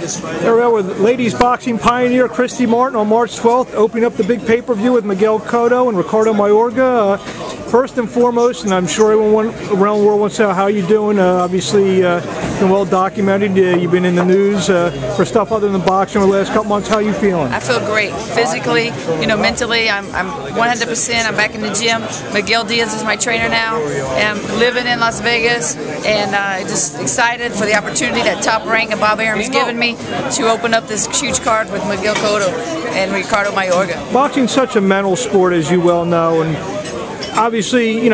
There we are with ladies boxing pioneer Christy Martin on March 12th, opening up the big pay-per-view with Cotto and Mayorga. First and foremost, and I'm sure everyone around the world wants to know how you're doing. Obviously, been well documented. You've been in the news for stuff other than boxing over the last couple months. How are you feeling? I feel great. Physically, mentally, I'm 100%. I'm back in the gym. Miguel Diaz is my trainer now. And I'm living in Las Vegas, and just excited for the opportunity that Top Rank and Bob Arum's given me to open up this huge card with Miguel Cotto and Ricardo Mayorga. Boxing's such a mental sport, as you well know, and obviously, a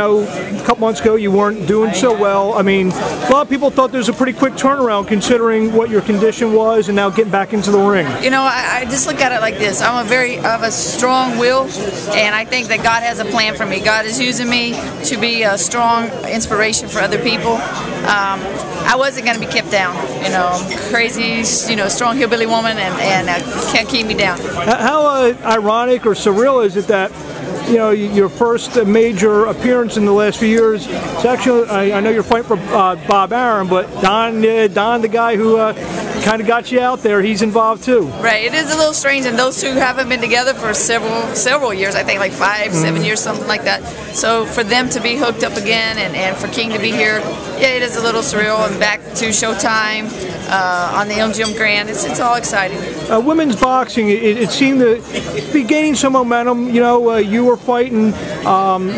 couple months ago you weren't doing so well. I mean, a lot of people thought there was a pretty quick turnaround considering what your condition was and now getting back into the ring. I just look at it like this. I have a strong will, and I think that God has a plan for me. God is using me to be a strong inspiration for other people. I wasn't going to be kept down. Crazy, strong hillbilly woman, and can't keep me down. How ironic or surreal is it that your first major appearance in the last few years, it's actually, I know you're fighting for Bob Arum, but Don, the guy who kind of got you out there, he's involved too. Right, it is a little strange, and those two haven't been together for several years, I think like 5, 7 years, something like that. So for them to be hooked up again, and for King to be here, yeah, it is a little surreal, and back to Showtime on the MGM Grand, it's all exciting. Women's boxing, it seemed to be gaining some momentum. You were fighting,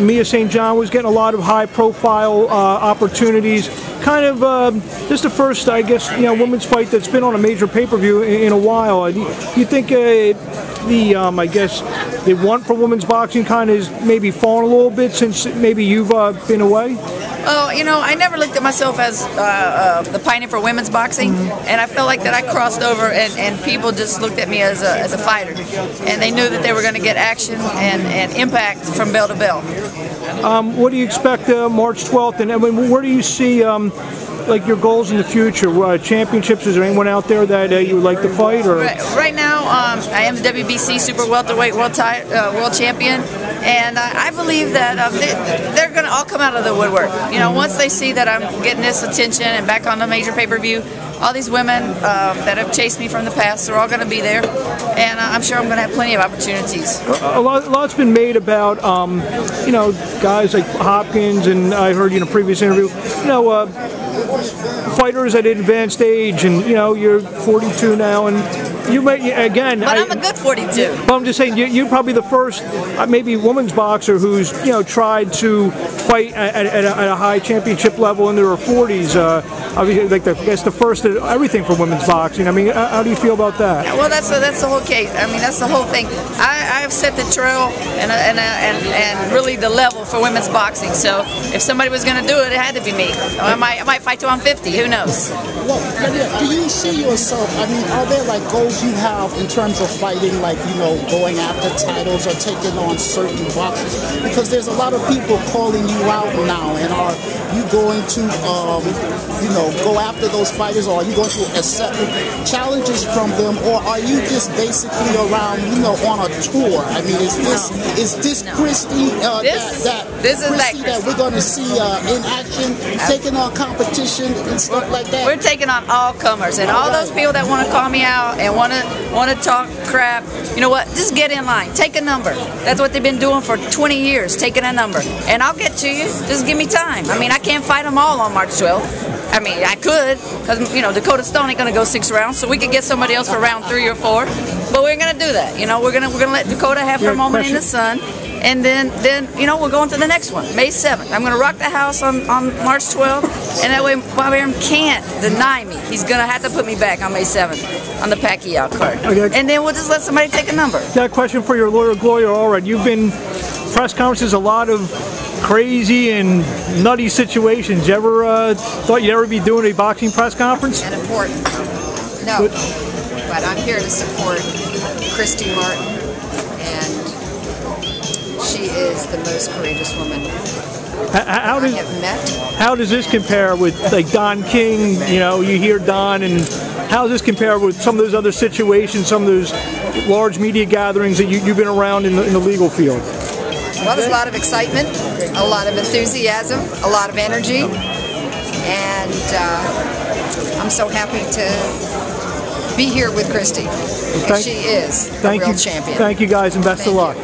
Mia St. John was getting a lot of high-profile opportunities. Kind of just the first, I guess, women's fight that's been on a major pay-per-view in a while. Do you think I guess the want for women's boxing kind of has maybe fallen a little bit since maybe you've been away? Well, I never looked at myself as the pioneer for women's boxing, and I felt like that I crossed over, and people just looked at me as a fighter, and they knew that they were going to get action and impact from bell to bell. What do you expect March 12th, and where do you see like your goals in the future? Championships? Is there anyone out there that you would like to fight? Or right now, I am the WBC Super Welterweight World Champion, and I believe that they're going to all come out of the woodwork. Once they see that I'm getting this attention and back on the major pay-per-view, all these women that have chased me from the past are all going to be there, and I'm sure I'm going to have plenty of opportunities. A lot's been made about guys like Hopkins, and I heard in a previous interview, fighters at advanced age, and you're 42 now, and you may again. But I'm a good 42. But I'm just saying you're probably the first, maybe women's boxer who's tried to fight at a high championship level in their 40s. Obviously, I guess the first of everything for women's boxing. I mean, how do you feel about that? Well, that's the whole case. I mean, that's the whole thing. I have set the trail and really the level for women's boxing. So if somebody was going to do it, it had to be me. I might fight till I'm 50. Who knows? Well, do you see yourself? I mean, are there like goals you have in terms of fighting, like going after titles or taking on certain boxers? Because there's a lot of people calling you out now, and are you going to go after those fighters, or are you going to accept challenges from them, or are you just basically around on a tour? I mean, is this Christy that we're going to see in action, taking on competition and stuff like that? We're taking on all comers, and all those people that want to call me out and want to talk crap. You know what? Just get in line. Take a number. That's what they've been doing for 20 years, taking a number. And I'll get to you. Just give me time. I mean, I can't fight them all on March 12th. I mean, I could, because Dakota Stone ain't gonna go 6 rounds, so we could get somebody else for round 3 or 4. But we're gonna do that. We're gonna let Dakota have her moment in the sun. And then we're going to the next one, May 7th. I'm going to rock the house on March 12th, and that way Bob Arum can't deny me. He's going to have to put me back on May 7th on the Pacquiao card. Okay. And then we'll just let somebody take a number. Got a question for your lawyer, Gloria. All right, you've been press conferences, a lot of crazy and nutty situations. You ever thought you'd ever be doing a boxing press conference? And important. No, but I'm here to support Christy Martin, and she is the most courageous woman I have met. How does this compare with like Don King? You hear Don, and how does this compare with some of those other situations, some of those large media gatherings that you've been around in the legal field? Well, there's a lot of excitement, a lot of enthusiasm, a lot of energy, and I'm so happy to be here with Christy. She is a real champion. Thank you guys, and best of luck.